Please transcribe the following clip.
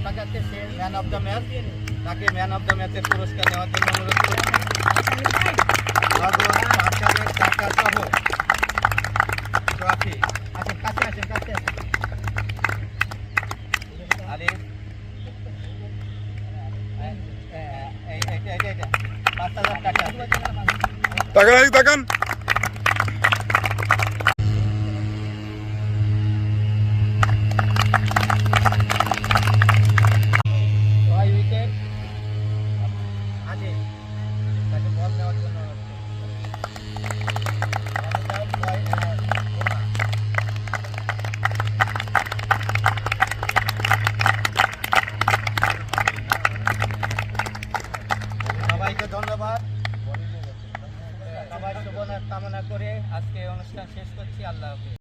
টাকাতে সে man of the match, তাকে man of the ম্যাচের পুরস্কার নেওয়ার জন্য অনুরোধ করছি। নগদ 5,000 টাকা সহ ট্রফি। আসেন কাছে আসেন, কাছে আসেন। আরে এইটা 5,000 টাকা। তাকান তাকে বল নেওয়ার জন্য সবাইকে ধন্যবাদ। সবাই শুভ কামনা করে আজকে অনুষ্ঠান শেষ করছি। আল্লাহ হাফেজ।